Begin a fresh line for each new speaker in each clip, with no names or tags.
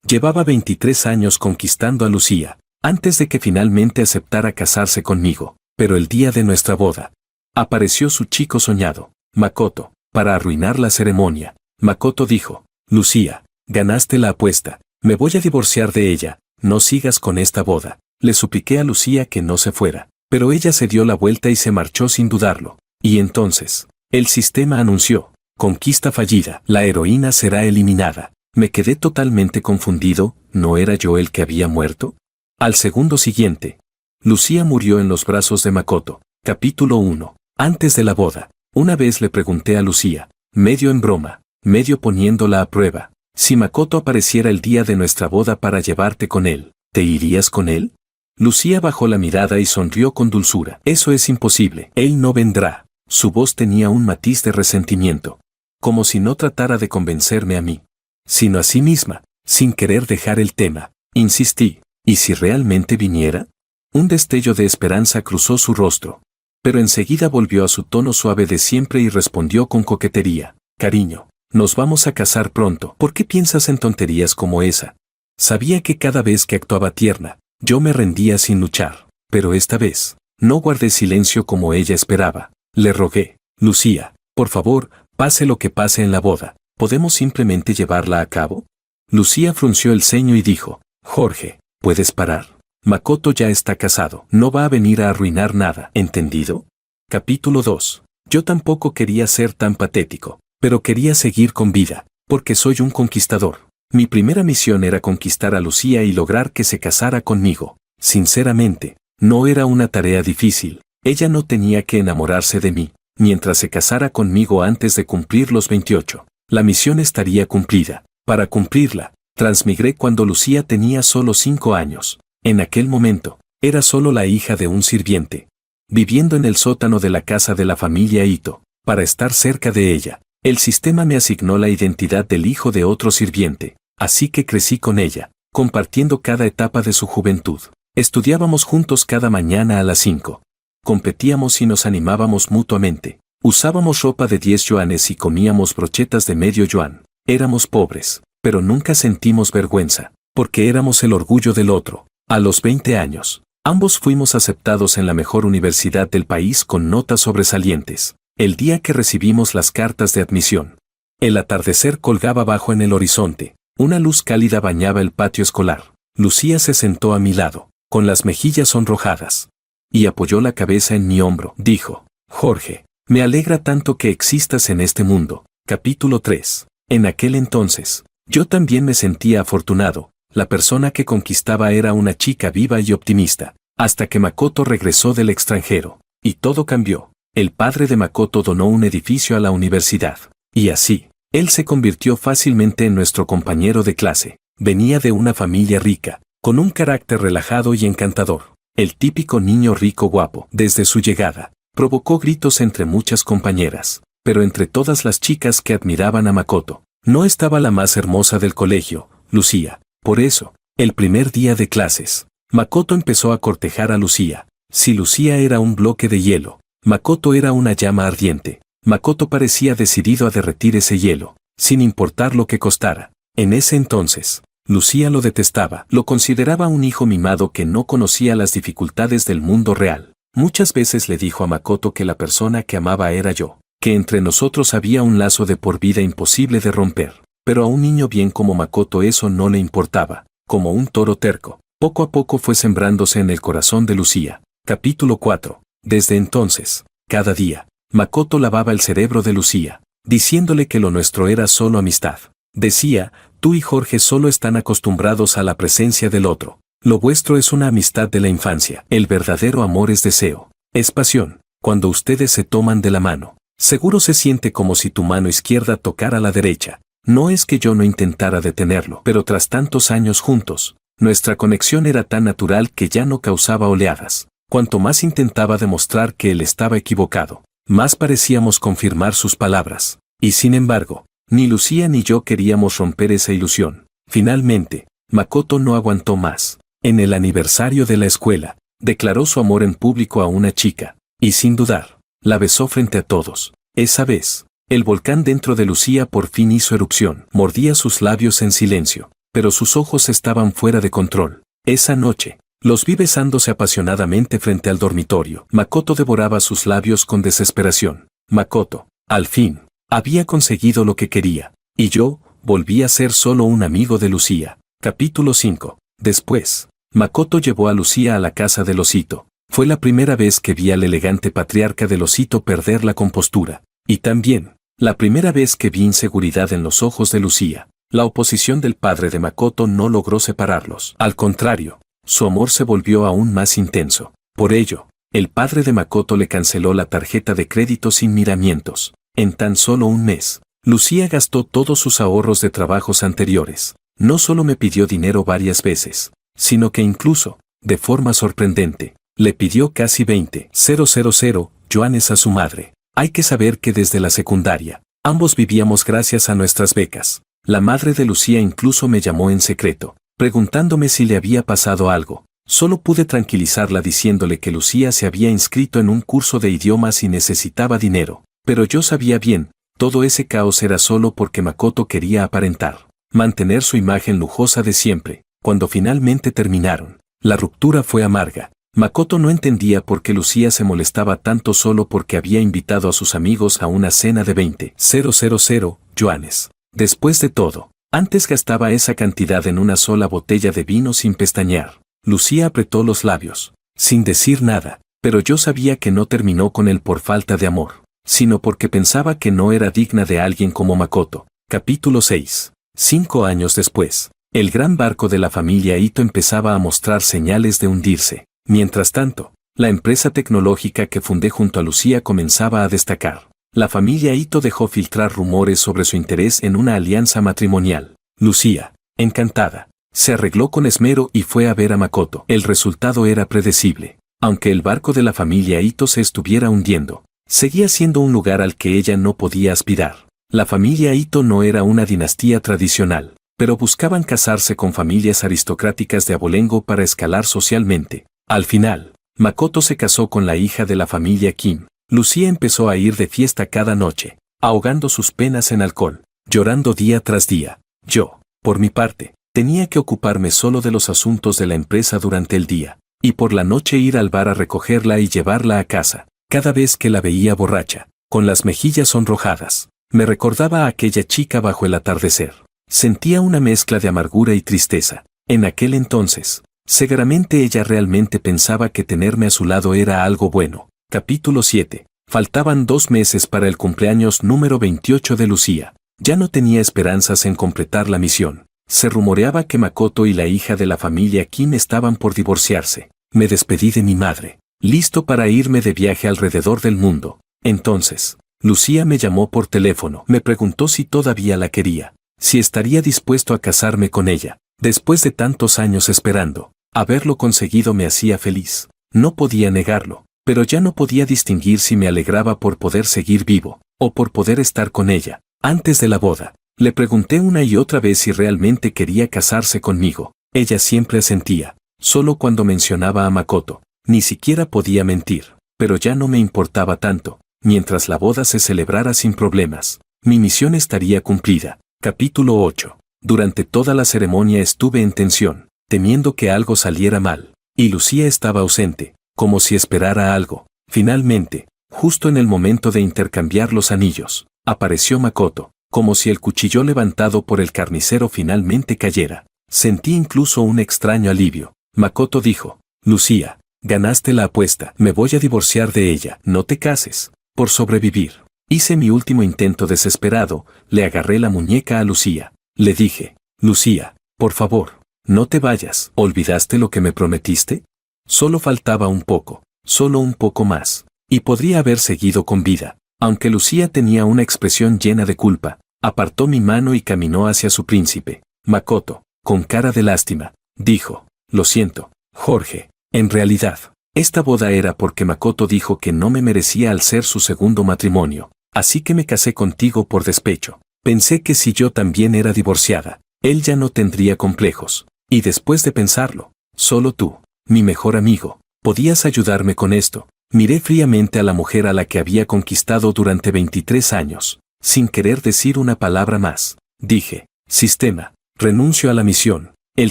Llevaba 23 años conquistando a Lucía, antes de que finalmente aceptara casarse conmigo, pero el día de nuestra boda, apareció su chico soñado, Makoto, para arruinar la ceremonia. Makoto dijo: Lucía, ganaste la apuesta, me voy a divorciar de ella, no sigas con esta boda. Le supliqué a Lucía que no se fuera, pero ella se dio la vuelta y se marchó sin dudarlo. Y entonces, el sistema anunció: conquista fallida, la heroína será eliminada. Me quedé totalmente confundido, ¿no era yo el que había muerto? Al segundo siguiente, Lucía murió en los brazos de Makoto. Capítulo 1. Antes de la boda, una vez le pregunté a Lucía, medio en broma, medio poniéndola a prueba: si Makoto apareciera el día de nuestra boda para llevarte con él, ¿te irías con él? Lucía bajó la mirada y sonrió con dulzura. Eso es imposible, él no vendrá. Su voz tenía un matiz de resentimiento, como si no tratara de convencerme a mí, sino a sí misma. Sin querer dejar el tema, insistí: ¿y si realmente viniera? Un destello de esperanza cruzó su rostro, pero enseguida volvió a su tono suave de siempre y respondió con coquetería: cariño, nos vamos a casar pronto. ¿Por qué piensas en tonterías como esa? Sabía que cada vez que actuaba tierna, yo me rendía sin luchar, pero esta vez, no guardé silencio como ella esperaba. Le rogué: Lucía, por favor, pase lo que pase en la boda, ¿podemos simplemente llevarla a cabo? Lucía frunció el ceño y dijo: Jorge, ¿puedes parar? Makoto ya está casado, no va a venir a arruinar nada, ¿entendido? Capítulo 2. Yo tampoco quería ser tan patético, pero quería seguir con vida, porque soy un conquistador. Mi primera misión era conquistar a Lucía y lograr que se casara conmigo. Sinceramente, no era una tarea difícil. Ella no tenía que enamorarse de mí, mientras se casara conmigo antes de cumplir los 28. La misión estaría cumplida. Para cumplirla, transmigré cuando Lucía tenía solo 5 años. En aquel momento, era solo la hija de un sirviente, viviendo en el sótano de la casa de la familia Ito. Para estar cerca de ella, el sistema me asignó la identidad del hijo de otro sirviente, así que crecí con ella, compartiendo cada etapa de su juventud. Estudiábamos juntos cada mañana a las 5. Competíamos y nos animábamos mutuamente. Usábamos ropa de 10 yuanes y comíamos brochetas de medio yuan. Éramos pobres, pero nunca sentimos vergüenza, porque éramos el orgullo del otro. A los 20 años, ambos fuimos aceptados en la mejor universidad del país con notas sobresalientes. El día que recibimos las cartas de admisión, el atardecer colgaba bajo en el horizonte. Una luz cálida bañaba el patio escolar. Lucía se sentó a mi lado, con las mejillas sonrojadas, y apoyó la cabeza en mi hombro. Dijo: Jorge, me alegra tanto que existas en este mundo. Capítulo 3. En aquel entonces, yo también me sentía afortunado. La persona que conquistaba era una chica viva y optimista, hasta que Makoto regresó del extranjero, y todo cambió. El padre de Makoto donó un edificio a la universidad, y así, él se convirtió fácilmente en nuestro compañero de clase. Venía de una familia rica, con un carácter relajado y encantador. El típico niño rico guapo. Desde su llegada, provocó gritos entre muchas compañeras, pero entre todas las chicas que admiraban a Makoto, no estaba la más hermosa del colegio, Lucía. Por eso, el primer día de clases, Makoto empezó a cortejar a Lucía. Si Lucía era un bloque de hielo, Makoto era una llama ardiente. Makoto parecía decidido a derretir ese hielo, sin importar lo que costara. En ese entonces, Lucía lo detestaba, lo consideraba un hijo mimado que no conocía las dificultades del mundo real. Muchas veces le dijo a Makoto que la persona que amaba era yo, que entre nosotros había un lazo de por vida imposible de romper. Pero a un niño bien como Makoto eso no le importaba. Como un toro terco, poco a poco fue sembrándose en el corazón de Lucía. Capítulo 4. Desde entonces, cada día, Makoto lavaba el cerebro de Lucía, diciéndole que lo nuestro era solo amistad. Decía: tú y Jorge solo están acostumbrados a la presencia del otro. Lo vuestro es una amistad de la infancia. El verdadero amor es deseo, es pasión. Cuando ustedes se toman de la mano, seguro se siente como si tu mano izquierda tocara la derecha. No es que yo no intentara detenerlo, pero tras tantos años juntos, nuestra conexión era tan natural que ya no causaba oleadas. Cuanto más intentaba demostrar que él estaba equivocado, más parecíamos confirmar sus palabras. Y sin embargo, ni Lucía ni yo queríamos romper esa ilusión. Finalmente, Makoto no aguantó más. En el aniversario de la escuela, declaró su amor en público a una chica, y sin dudar, la besó frente a todos. Esa vez, el volcán dentro de Lucía por fin hizo erupción. Mordía sus labios en silencio, pero sus ojos estaban fuera de control. Esa noche, los vi besándose apasionadamente frente al dormitorio. Makoto devoraba sus labios con desesperación. Makoto, al fin, había conseguido lo que quería, y yo volví a ser solo un amigo de Lucía. Capítulo 5. Después, Makoto llevó a Lucía a la casa del osito. Fue la primera vez que vi al elegante patriarca del osito perder la compostura. Y también, la primera vez que vi inseguridad en los ojos de Lucía. La oposición del padre de Makoto no logró separarlos. Al contrario, su amor se volvió aún más intenso. Por ello, el padre de Makoto le canceló la tarjeta de crédito sin miramientos. En tan solo un mes, Lucía gastó todos sus ahorros de trabajos anteriores. No solo me pidió dinero varias veces, sino que incluso, de forma sorprendente, le pidió casi 20,000 yuanes a su madre. Hay que saber que desde la secundaria, ambos vivíamos gracias a nuestras becas. La madre de Lucía incluso me llamó en secreto, preguntándome si le había pasado algo. Solo pude tranquilizarla diciéndole que Lucía se había inscrito en un curso de idiomas y necesitaba dinero. Pero yo sabía bien, todo ese caos era solo porque Makoto quería aparentar, mantener su imagen lujosa de siempre. Cuando finalmente terminaron, la ruptura fue amarga. Makoto no entendía por qué Lucía se molestaba tanto solo porque había invitado a sus amigos a una cena de 20,000 yuanes. Después de todo, antes gastaba esa cantidad en una sola botella de vino sin pestañear. Lucía apretó los labios, sin decir nada, pero yo sabía que no terminó con él por falta de amor, sino porque pensaba que no era digna de alguien como Makoto. Capítulo 6. 5 años después, el gran barco de la familia Ito empezaba a mostrar señales de hundirse. Mientras tanto, la empresa tecnológica que fundé junto a Lucía comenzaba a destacar. La familia Ito dejó filtrar rumores sobre su interés en una alianza matrimonial. Lucía, encantada, se arregló con esmero y fue a ver a Makoto. El resultado era predecible. Aunque el barco de la familia Ito se estuviera hundiendo, seguía siendo un lugar al que ella no podía aspirar. La familia Ito no era una dinastía tradicional, pero buscaban casarse con familias aristocráticas de abolengo para escalar socialmente. Al final, Makoto se casó con la hija de la familia Kim. Lucía empezó a ir de fiesta cada noche, ahogando sus penas en alcohol, llorando día tras día. Yo, por mi parte, tenía que ocuparme solo de los asuntos de la empresa durante el día, y por la noche ir al bar a recogerla y llevarla a casa. Cada vez que la veía borracha, con las mejillas sonrojadas, me recordaba a aquella chica bajo el atardecer. Sentía una mezcla de amargura y tristeza. En aquel entonces, seguramente ella realmente pensaba que tenerme a su lado era algo bueno. Capítulo 7. Faltaban 2 meses para el cumpleaños número 28 de Lucía. Ya no tenía esperanzas en completar la misión. Se rumoreaba que Makoto y la hija de la familia Kim estaban por divorciarse. Me despedí de mi madre, listo para irme de viaje alrededor del mundo. Entonces, Lucía me llamó por teléfono. Me preguntó si todavía la quería, si estaría dispuesto a casarme con ella. Después de tantos años esperando, haberlo conseguido me hacía feliz. No podía negarlo, pero ya no podía distinguir si me alegraba por poder seguir vivo, o por poder estar con ella. Antes de la boda, le pregunté una y otra vez si realmente quería casarse conmigo. Ella siempre asentía, solo cuando mencionaba a Makoto. Ni siquiera podía mentir, pero ya no me importaba tanto. Mientras la boda se celebrara sin problemas, mi misión estaría cumplida. Capítulo 8. Durante toda la ceremonia estuve en tensión, temiendo que algo saliera mal, y Lucía estaba ausente, como si esperara algo. Finalmente, justo en el momento de intercambiar los anillos, apareció Makoto, como si el cuchillo levantado por el carnicero finalmente cayera. Sentí incluso un extraño alivio. Makoto dijo: Lucía, ganaste la apuesta, me voy a divorciar de ella, no te cases. Por sobrevivir, hice mi último intento desesperado, le agarré la muñeca a Lucía. Le dije: Lucía, por favor, no te vayas. ¿Olvidaste lo que me prometiste? Solo faltaba un poco, solo un poco más, y podría haber seguido con vida. Aunque Lucía tenía una expresión llena de culpa, apartó mi mano y caminó hacia su príncipe. Makoto, con cara de lástima, dijo: Lo siento, Jorge, en realidad, esta boda era porque Makoto dijo que no me merecía al ser su segundo matrimonio, así que me casé contigo por despecho. Pensé que si yo también era divorciada, él ya no tendría complejos, y después de pensarlo, solo tú, mi mejor amigo, podías ayudarme con esto. Miré fríamente a la mujer a la que había conquistado durante 23 años, sin querer decir una palabra más. Dije: Sistema, renuncio a la misión. El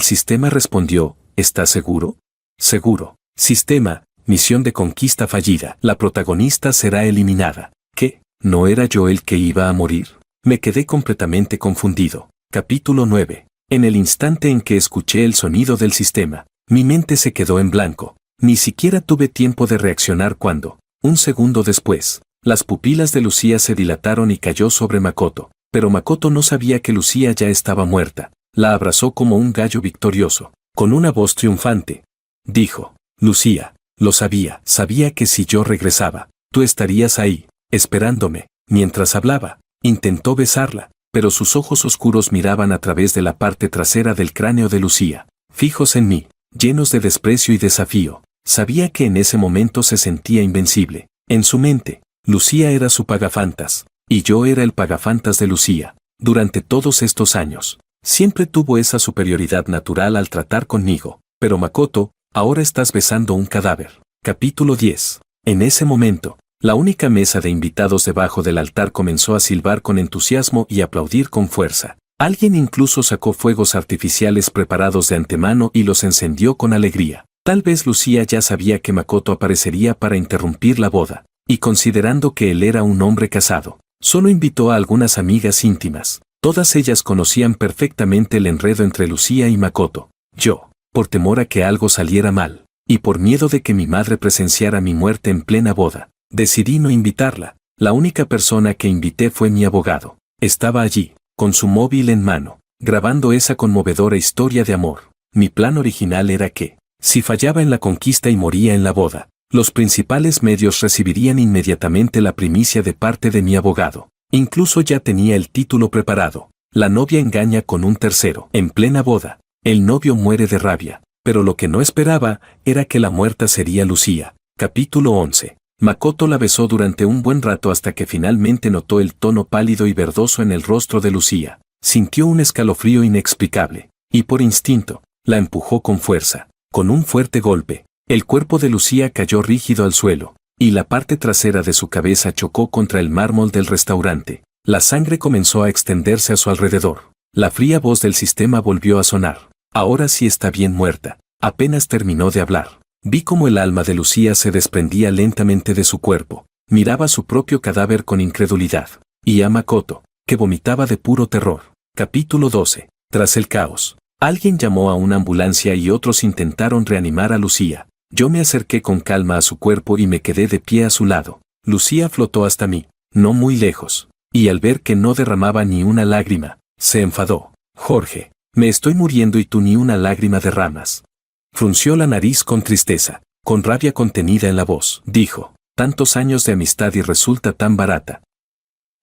sistema respondió, ¿estás seguro? Seguro. Sistema, misión de conquista fallida. La protagonista será eliminada. ¿Qué? ¿No era yo el que iba a morir? Me quedé completamente confundido. Capítulo 9. En el instante en que escuché el sonido del sistema, mi mente se quedó en blanco. Ni siquiera tuve tiempo de reaccionar cuando, un segundo después, las pupilas de Lucía se dilataron y cayó sobre Makoto. Pero Makoto no sabía que Lucía ya estaba muerta. La abrazó como un gallo victorioso. Con una voz triunfante, dijo, Lucía, lo sabía, sabía que si yo regresaba, tú estarías ahí, esperándome. Mientras hablaba, intentó besarla, pero sus ojos oscuros miraban a través de la parte trasera del cráneo de Lucía, fijos en mí, llenos de desprecio y desafío. Sabía que en ese momento se sentía invencible. En su mente, Lucía era su pagafantas, y yo era el pagafantas de Lucía. Durante todos estos años, siempre tuvo esa superioridad natural al tratar conmigo. Pero Makoto, ahora estás besando un cadáver. Capítulo 10. En ese momento, la única mesa de invitados debajo del altar comenzó a silbar con entusiasmo y aplaudir con fuerza. Alguien incluso sacó fuegos artificiales preparados de antemano y los encendió con alegría. Tal vez Lucía ya sabía que Makoto aparecería para interrumpir la boda, y considerando que él era un hombre casado, solo invitó a algunas amigas íntimas. Todas ellas conocían perfectamente el enredo entre Lucía y Makoto. Yo, por temor a que algo saliera mal, y por miedo de que mi madre presenciara mi muerte en plena boda, decidí no invitarla. La única persona que invité fue mi abogado. Estaba allí, con su móvil en mano, grabando esa conmovedora historia de amor. Mi plan original era que, si fallaba en la conquista y moría en la boda, los principales medios recibirían inmediatamente la primicia de parte de mi abogado. Incluso ya tenía el título preparado. La novia engaña con un tercero. En plena boda, el novio muere de rabia, pero lo que no esperaba era que la muerta sería Lucía. Capítulo 11. Makoto la besó durante un buen rato hasta que finalmente notó el tono pálido y verdoso en el rostro de Lucía. Sintió un escalofrío inexplicable, y por instinto, la empujó con fuerza. Con un fuerte golpe, el cuerpo de Lucía cayó rígido al suelo, y la parte trasera de su cabeza chocó contra el mármol del restaurante. La sangre comenzó a extenderse a su alrededor. La fría voz del sistema volvió a sonar. Ahora sí está bien muerta. Apenas terminó de hablar. Vi cómo el alma de Lucía se desprendía lentamente de su cuerpo. Miraba su propio cadáver con incredulidad. Y a Makoto, que vomitaba de puro terror. Capítulo 12. Tras el caos, alguien llamó a una ambulancia y otros intentaron reanimar a Lucía. Yo me acerqué con calma a su cuerpo y me quedé de pie a su lado. Lucía flotó hasta mí, no muy lejos, y al ver que no derramaba ni una lágrima, se enfadó. Jorge, me estoy muriendo y tú ni una lágrima derramas. Frunció la nariz con tristeza, con rabia contenida en la voz. Dijo, tantos años de amistad y resulta tan barata.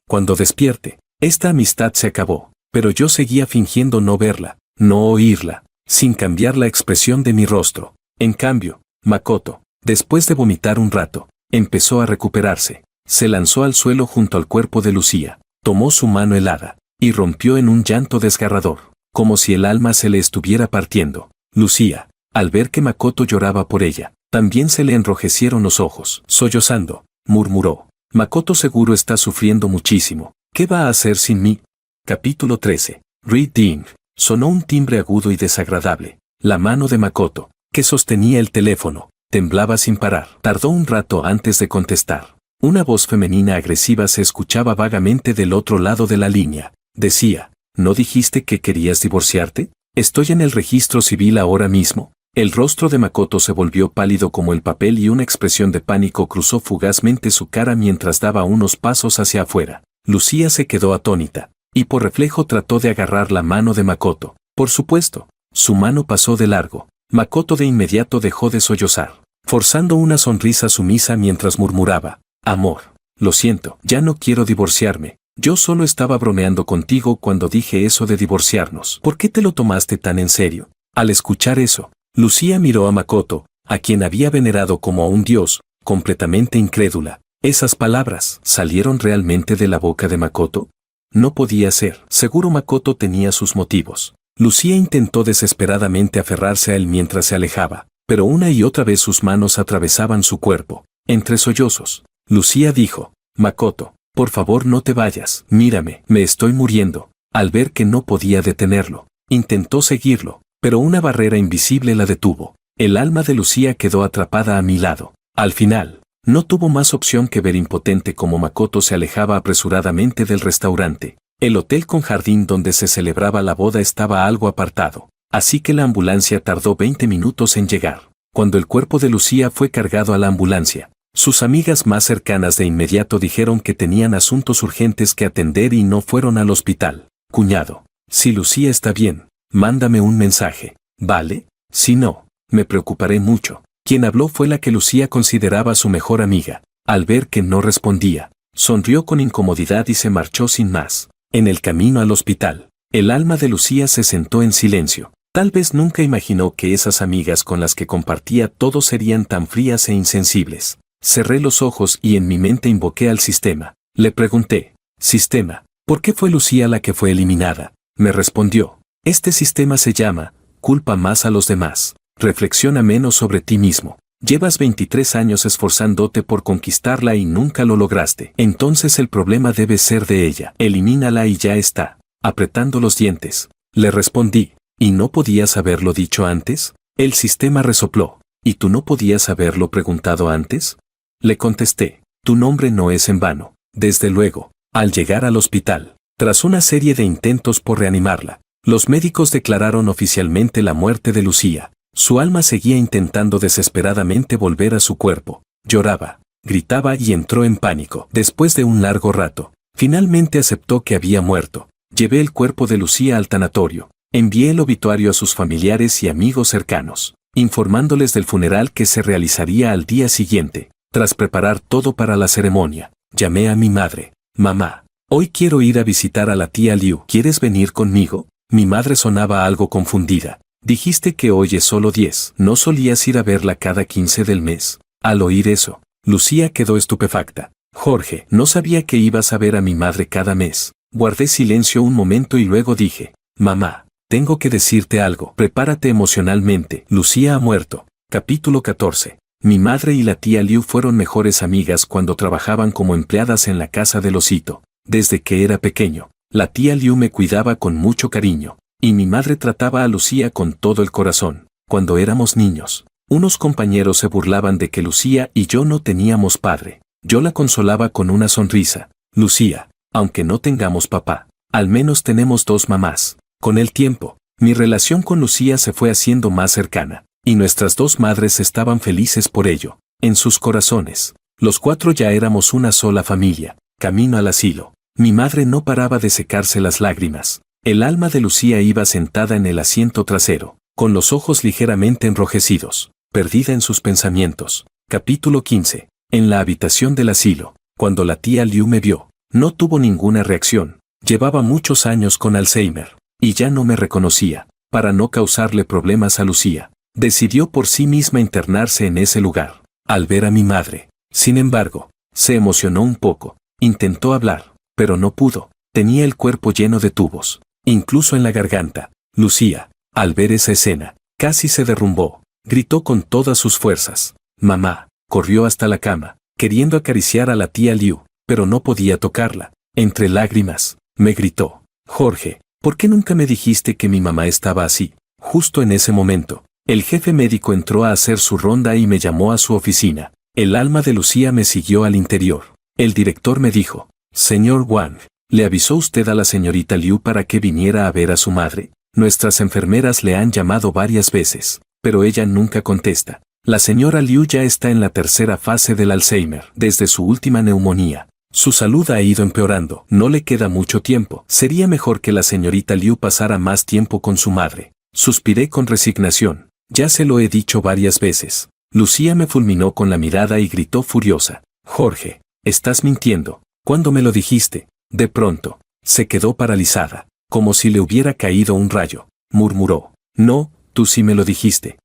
Cuando despierte, esta amistad se acabó, pero yo seguía fingiendo no verla, no oírla, sin cambiar la expresión de mi rostro. En cambio, Makoto, después de vomitar un rato, empezó a recuperarse. Se lanzó al suelo junto al cuerpo de Lucía, tomó su mano helada, y rompió en un llanto desgarrador, como si el alma se le estuviera partiendo. Lucía, al ver que Makoto lloraba por ella, también se le enrojecieron los ojos. Sollozando, murmuró, Makoto seguro está sufriendo muchísimo. ¿Qué va a hacer sin mí? Capítulo 13. Read Ding. Sonó un timbre agudo y desagradable. La mano de Makoto, que sostenía el teléfono, temblaba sin parar. Tardó un rato antes de contestar. Una voz femenina agresiva se escuchaba vagamente del otro lado de la línea. Decía, ¿no dijiste que querías divorciarte? Estoy en el registro civil ahora mismo. El rostro de Makoto se volvió pálido como el papel y una expresión de pánico cruzó fugazmente su cara mientras daba unos pasos hacia afuera. Lucía se quedó atónita, y por reflejo trató de agarrar la mano de Makoto. Por supuesto, su mano pasó de largo. Makoto de inmediato dejó de sollozar, forzando una sonrisa sumisa mientras murmuraba, amor, lo siento, ya no quiero divorciarme. Yo solo estaba bromeando contigo cuando dije eso de divorciarnos. ¿Por qué te lo tomaste tan en serio? Al escuchar eso, Lucía miró a Makoto, a quien había venerado como a un dios, completamente incrédula. ¿Esas palabras salieron realmente de la boca de Makoto? No podía ser. Seguro Makoto tenía sus motivos. Lucía intentó desesperadamente aferrarse a él mientras se alejaba, pero una y otra vez sus manos atravesaban su cuerpo. Entre sollozos, Lucía dijo, Makoto, por favor no te vayas, mírame, me estoy muriendo. Al ver que no podía detenerlo, Intentó seguirlo, pero una barrera invisible la detuvo. El alma de Lucía quedó atrapada a mi lado. Al final, no tuvo más opción que ver impotente como Makoto se alejaba apresuradamente del restaurante. El hotel con jardín donde se celebraba la boda estaba algo apartado, así que la ambulancia tardó 20 minutos en llegar. Cuando el cuerpo de Lucía fue cargado a la ambulancia, sus amigas más cercanas de inmediato dijeron que tenían asuntos urgentes que atender y no fueron al hospital. Cuñado, si Lucía está bien, mándame un mensaje, ¿vale? Si no, me preocuparé mucho. Quien habló fue la que Lucía consideraba su mejor amiga. Al ver que no respondía, sonrió con incomodidad y se marchó sin más. En el camino al hospital, el alma de Lucía se sentó en silencio. Tal vez nunca imaginó que esas amigas con las que compartía todo serían tan frías e insensibles. Cerré los ojos y en mi mente invoqué al sistema. Le pregunté, «Sistema, ¿por qué fue Lucía la que fue eliminada?» Me respondió, «Este sistema se llama, culpa más a los demás. Reflexiona menos sobre ti mismo. Llevas 23 años esforzándote por conquistarla y nunca lo lograste. Entonces el problema debe ser de ella. Elimínala y ya está». Apretando los dientes, le respondí, ¿y no podías haberlo dicho antes? El sistema resopló, ¿y tú no podías haberlo preguntado antes? Le contesté, tu nombre no es en vano. Desde luego, al llegar al hospital, tras una serie de intentos por reanimarla, los médicos declararon oficialmente la muerte de Lucía. Su alma seguía intentando desesperadamente volver a su cuerpo. Lloraba, gritaba y entró en pánico. Después de un largo rato, finalmente aceptó que había muerto. Llevé el cuerpo de Lucía al tanatorio. Envié el obituario a sus familiares y amigos cercanos, informándoles del funeral que se realizaría al día siguiente. Tras preparar todo para la ceremonia, llamé a mi madre. «Mamá, hoy quiero ir a visitar a la tía Liu. ¿Quieres venir conmigo?» Mi madre sonaba algo confundida. «Dijiste que hoy es solo 10. ¿No solías ir a verla cada 15 del mes?» Al oír eso, Lucía quedó estupefacta. «Jorge, no sabía que ibas a ver a mi madre cada mes». Guardé silencio un momento y luego dije, «Mamá, tengo que decirte algo. Prepárate emocionalmente. Lucía ha muerto». Capítulo 14. Mi madre y la tía Liu fueron mejores amigas cuando trabajaban como empleadas en la casa del osito. Desde que era pequeño, la tía Liu me cuidaba con mucho cariño, y mi madre trataba a Lucía con todo el corazón. Cuando éramos niños, unos compañeros se burlaban de que Lucía y yo no teníamos padre. Yo la consolaba con una sonrisa. «Lucía, aunque no tengamos papá, al menos tenemos 2 mamás». Con el tiempo, mi relación con Lucía se fue haciendo más cercana, y nuestras 2 madres estaban felices por ello. En sus corazones, los 4 ya éramos una sola familia. Camino al asilo, mi madre no paraba de secarse las lágrimas. El alma de Lucía iba sentada en el asiento trasero, con los ojos ligeramente enrojecidos, perdida en sus pensamientos. Capítulo 15. En la habitación del asilo, cuando la tía Liu me vio, no tuvo ninguna reacción. Llevaba muchos años con Alzheimer, y ya no me reconocía. Para no causarle problemas a Lucía, decidió por sí misma internarse en ese lugar. Al ver a mi madre, sin embargo, se emocionó un poco. Intentó hablar, pero no pudo. Tenía el cuerpo lleno de tubos, incluso en la garganta. Lucía, al ver esa escena, casi se derrumbó. Gritó con todas sus fuerzas. «Mamá». Corrió hasta la cama, queriendo acariciar a la tía Liu, pero no podía tocarla. Entre lágrimas, me gritó, «Jorge, ¿por qué nunca me dijiste que mi mamá estaba así?» Justo en ese momento, el jefe médico entró a hacer su ronda y me llamó a su oficina. El alma de Lucía me siguió al interior. El director me dijo, «Señor Wang, ¿le avisó usted a la señorita Liu para que viniera a ver a su madre? Nuestras enfermeras le han llamado varias veces, pero ella nunca contesta. La señora Liu ya está en la 3ª fase del Alzheimer, desde su última neumonía. Su salud ha ido empeorando, no le queda mucho tiempo. Sería mejor que la señorita Liu pasara más tiempo con su madre». Suspiré con resignación. «Ya se lo he dicho varias veces». Lucía me fulminó con la mirada y gritó furiosa, «Jorge, estás mintiendo. ¿Cuándo me lo dijiste?» De pronto, se quedó paralizada, como si le hubiera caído un rayo. Murmuró, «No, tú sí me lo dijiste.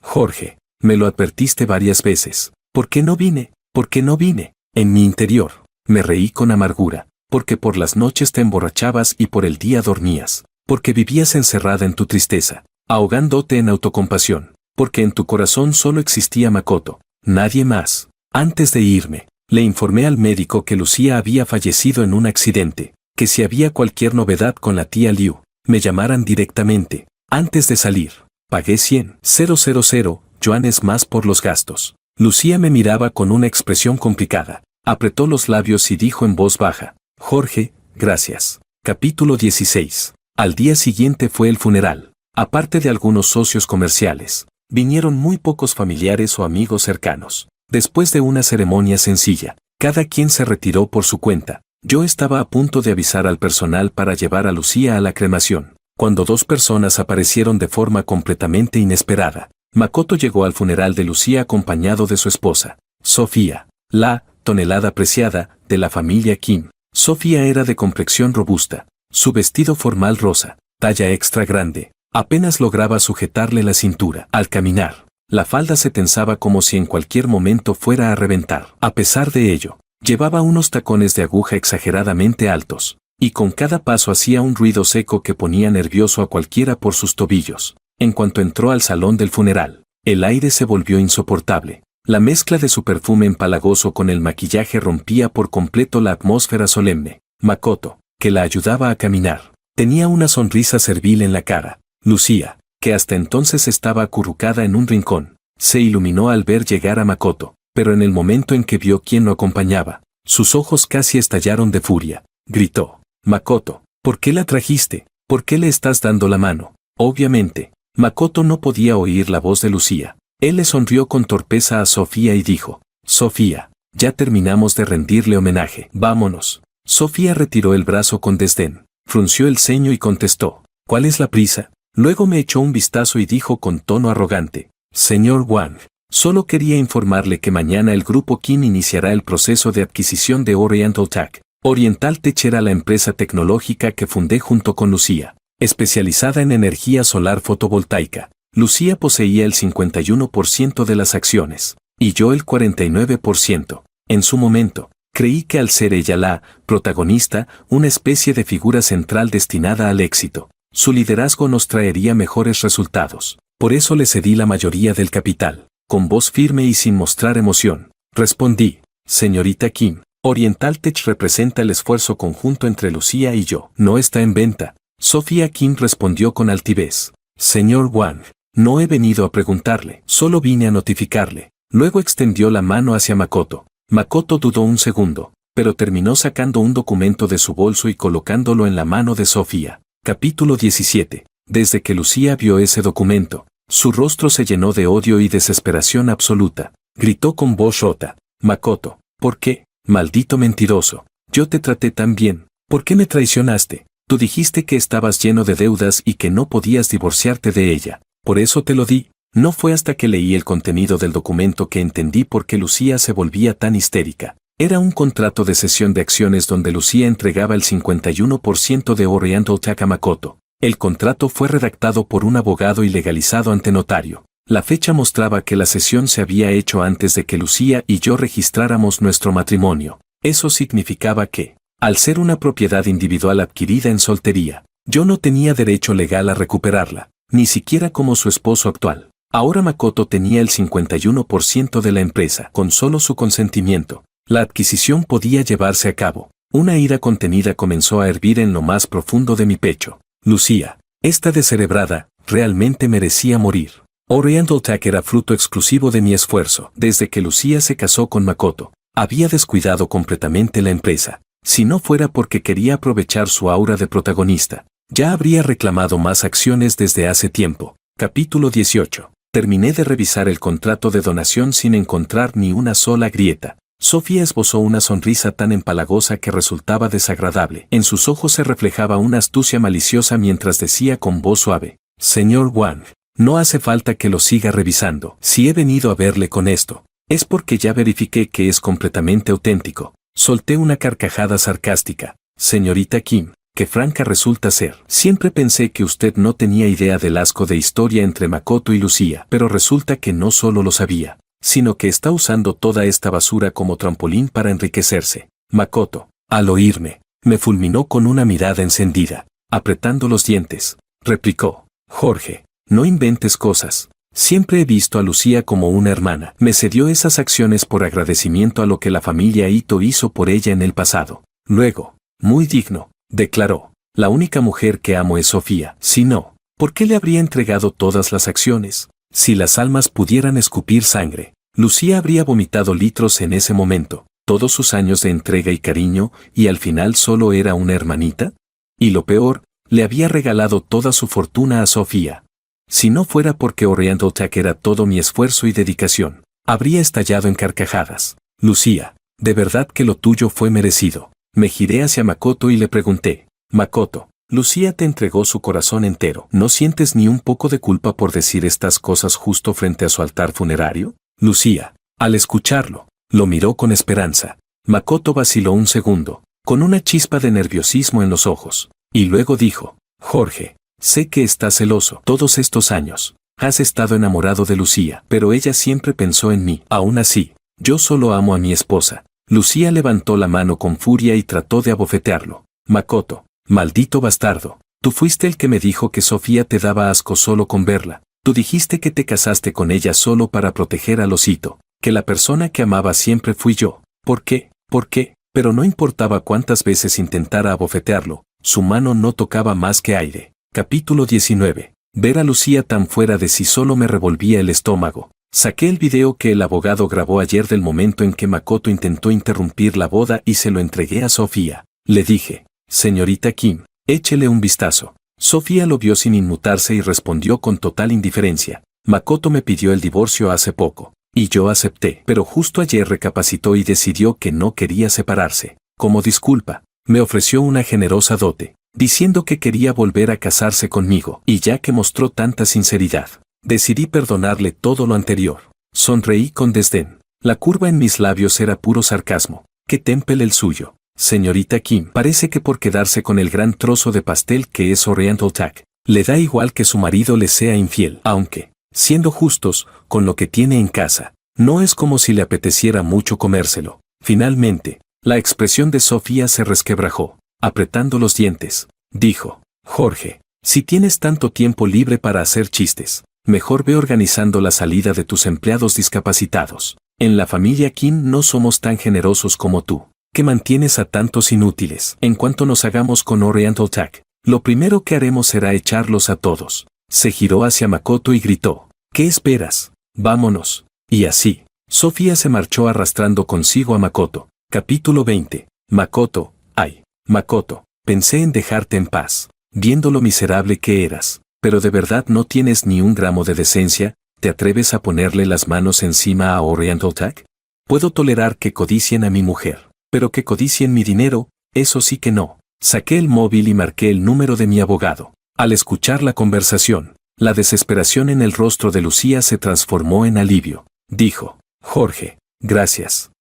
Jorge, me lo advertiste varias veces. ¿Por qué no vine? ¿Por qué no vine?» En mi interior, me reí con amargura, porque por las noches te emborrachabas y por el día dormías, porque vivías encerrada en tu tristeza, ahogándote en autocompasión, porque en tu corazón solo existía Makoto, nadie más. Antes de irme, le informé al médico que Lucía había fallecido en un accidente, que si había cualquier novedad con la tía Liu, me llamaran directamente. Antes de salir, pagué 100,000 yuanes más por los gastos. Lucía me miraba con una expresión complicada. Apretó los labios y dijo en voz baja: Jorge, gracias. Capítulo 16. Al día siguiente fue el funeral. Aparte de algunos socios comerciales, vinieron muy pocos familiares o amigos cercanos. Después de una ceremonia sencilla, cada quien se retiró por su cuenta. Yo estaba a punto de avisar al personal para llevar a Lucía a la cremación, cuando dos personas aparecieron de forma completamente inesperada. Makoto llegó al funeral de Lucía acompañado de su esposa, Sofía, la tonelada preciada de la familia Kim. Sofía era de complexión robusta. Su vestido formal rosa, talla extra grande, apenas lograba sujetarle la cintura. Al caminar, la falda se tensaba como si en cualquier momento fuera a reventar. A pesar de ello, llevaba unos tacones de aguja exageradamente altos, y con cada paso hacía un ruido seco que ponía nervioso a cualquiera por sus tobillos. En cuanto entró al salón del funeral, el aire se volvió insoportable. La mezcla de su perfume empalagoso con el maquillaje rompía por completo la atmósfera solemne. Makoto, que la ayudaba a caminar, tenía una sonrisa servil en la cara. Lucía, que hasta entonces estaba acurrucada en un rincón, se iluminó al ver llegar a Makoto, pero en el momento en que vio quién lo acompañaba, sus ojos casi estallaron de furia. Gritó: Makoto, ¿por qué la trajiste? ¿Por qué le estás dando la mano? Obviamente, Makoto no podía oír la voz de Lucía. Él le sonrió con torpeza a Sofía y dijo: Sofía, ya terminamos de rendirle homenaje. Vámonos. Sofía retiró el brazo con desdén, frunció el ceño y contestó: ¿Cuál es la prisa? Luego me echó un vistazo y dijo con tono arrogante: Señor Wang, solo quería informarle que mañana el grupo Kim iniciará el proceso de adquisición de Oriental Tech. Oriental Tech era la empresa tecnológica que fundé junto con Lucía, especializada en energía solar fotovoltaica. Lucía poseía el 51% de las acciones, y yo el 49%. En su momento, creí que al ser ella la protagonista, una especie de figura central destinada al éxito, su liderazgo nos traería mejores resultados. Por eso le cedí la mayoría del capital. Con voz firme y sin mostrar emoción, respondí: Señorita Kim, Oriental Tech representa el esfuerzo conjunto entre Lucía y yo. No está en venta. Sofía Kim respondió con altivez: Señor Wang, no he venido a preguntarle, solo vine a notificarle. Luego extendió la mano hacia Makoto. Makoto dudó un segundo, pero terminó sacando un documento de su bolso y colocándolo en la mano de Sofía. Capítulo 17. Desde que Lucía vio ese documento, su rostro se llenó de odio y desesperación absoluta. Gritó con voz rota: Makoto, ¿por qué? Maldito mentiroso. Yo te traté tan bien. ¿Por qué me traicionaste? Tú dijiste que estabas lleno de deudas y que no podías divorciarte de ella. Por eso te lo di. No fue hasta que leí el contenido del documento que entendí por qué Lucía se volvía tan histérica. Era un contrato de cesión de acciones donde Lucía entregaba el 51% de Oriental Tech a Makoto. El contrato fue redactado por un abogado y legalizado ante notario. La fecha mostraba que la cesión se había hecho antes de que Lucía y yo registráramos nuestro matrimonio. Eso significaba que, al ser una propiedad individual adquirida en soltería, yo no tenía derecho legal a recuperarla, ni siquiera como su esposo actual. Ahora Makoto tenía el 51% de la empresa. Con solo su consentimiento, la adquisición podía llevarse a cabo. Una ira contenida comenzó a hervir en lo más profundo de mi pecho. Lucía, esta descerebrada, realmente merecía morir. Oriental Tech era fruto exclusivo de mi esfuerzo. Desde que Lucía se casó con Makoto, había descuidado completamente la empresa. Si no fuera porque quería aprovechar su aura de protagonista, ya habría reclamado más acciones desde hace tiempo. Capítulo 18. Terminé de revisar el contrato de donación sin encontrar ni una sola grieta. Sofía esbozó una sonrisa tan empalagosa que resultaba desagradable. En sus ojos se reflejaba una astucia maliciosa mientras decía con voz suave: Señor Wang, no hace falta que lo siga revisando. Si he venido a verle con esto, es porque ya verifiqué que es completamente auténtico. Solté una carcajada sarcástica. Señorita Kim, qué franca resulta ser. Siempre pensé que usted no tenía idea del asco de historia entre Makoto y Lucía, pero resulta que no solo lo sabía, sino que está usando toda esta basura como trampolín para enriquecerse. Makoto, al oírme, me fulminó con una mirada encendida. Apretando los dientes, replicó: Jorge, no inventes cosas. Siempre he visto a Lucía como una hermana. Me cedió esas acciones por agradecimiento a lo que la familia Ito hizo por ella en el pasado. Luego, muy digno, declaró. La única mujer que amo es Sofía. Si no, ¿por qué le habría entregado todas las acciones? Si las almas pudieran escupir sangre, Lucía habría vomitado litros en ese momento, todos sus años de entrega y cariño, y al final solo era una hermanita. Y lo peor, le había regalado toda su fortuna a Sofía. Si no fuera porque Oriental Tech era todo mi esfuerzo y dedicación, habría estallado en carcajadas. Lucía, de verdad que lo tuyo fue merecido. Me giré hacia Makoto y le pregunté, Makoto, Lucía te entregó su corazón entero. ¿No sientes ni un poco de culpa por decir estas cosas justo frente a su altar funerario? Lucía, al escucharlo, lo miró con esperanza. Makoto vaciló un segundo, con una chispa de nerviosismo en los ojos, y luego dijo, Jorge, sé que estás celoso. Todos estos años, has estado enamorado de Lucía, pero ella siempre pensó en mí. Aún así, yo solo amo a mi esposa. Lucía levantó la mano con furia y trató de abofetearlo. Makoto, maldito bastardo, tú fuiste el que me dijo que Sofía te daba asco solo con verla. Tú dijiste que te casaste con ella solo para proteger al osito, que la persona que amaba siempre fui yo. ¿Por qué? ¿Por qué? Pero no importaba cuántas veces intentara abofetearlo, su mano no tocaba más que aire. Capítulo 19. Ver a Lucía tan fuera de sí solo me revolvía el estómago. Saqué el video que el abogado grabó ayer del momento en que Makoto intentó interrumpir la boda y se lo entregué a Sofía. Le dije, señorita Kim, échele un vistazo. Sofía lo vio sin inmutarse y respondió con total indiferencia. Makoto me pidió el divorcio hace poco, y yo acepté, pero justo ayer recapacitó y decidió que no quería separarse. Como disculpa, me ofreció una generosa dote, diciendo que quería volver a casarse conmigo, y ya que mostró tanta sinceridad, decidí perdonarle todo lo anterior. Sonreí con desdén. La curva en mis labios era puro sarcasmo. ¡Qué temple el suyo! Señorita Kim, parece que por quedarse con el gran trozo de pastel que es Oriental Tech, le da igual que su marido le sea infiel, aunque, siendo justos, con lo que tiene en casa, no es como si le apeteciera mucho comérselo. Finalmente, la expresión de Sofía se resquebrajó, apretando los dientes. Dijo, Jorge, si tienes tanto tiempo libre para hacer chistes, mejor ve organizando la salida de tus empleados discapacitados. En la familia Kim no somos tan generosos como tú, que mantienes a tantos inútiles. En cuanto nos hagamos con Oriental Tech, lo primero que haremos será echarlos a todos. Se giró hacia Makoto y gritó, ¿qué esperas? Vámonos. Y así, Sofía se marchó arrastrando consigo a Makoto. Capítulo 20. Makoto, ay, Makoto, pensé en dejarte en paz, viendo lo miserable que eras, pero de verdad no tienes ni un gramo de decencia. ¿Te atreves a ponerle las manos encima a Oriental Tech? Puedo tolerar que codicien a mi mujer, pero que codicien mi dinero, eso sí que no. Saqué el móvil y marqué el número de mi abogado. Al escuchar la conversación, la desesperación en el rostro de Lucía se transformó en alivio. Dijo, Jorge, gracias.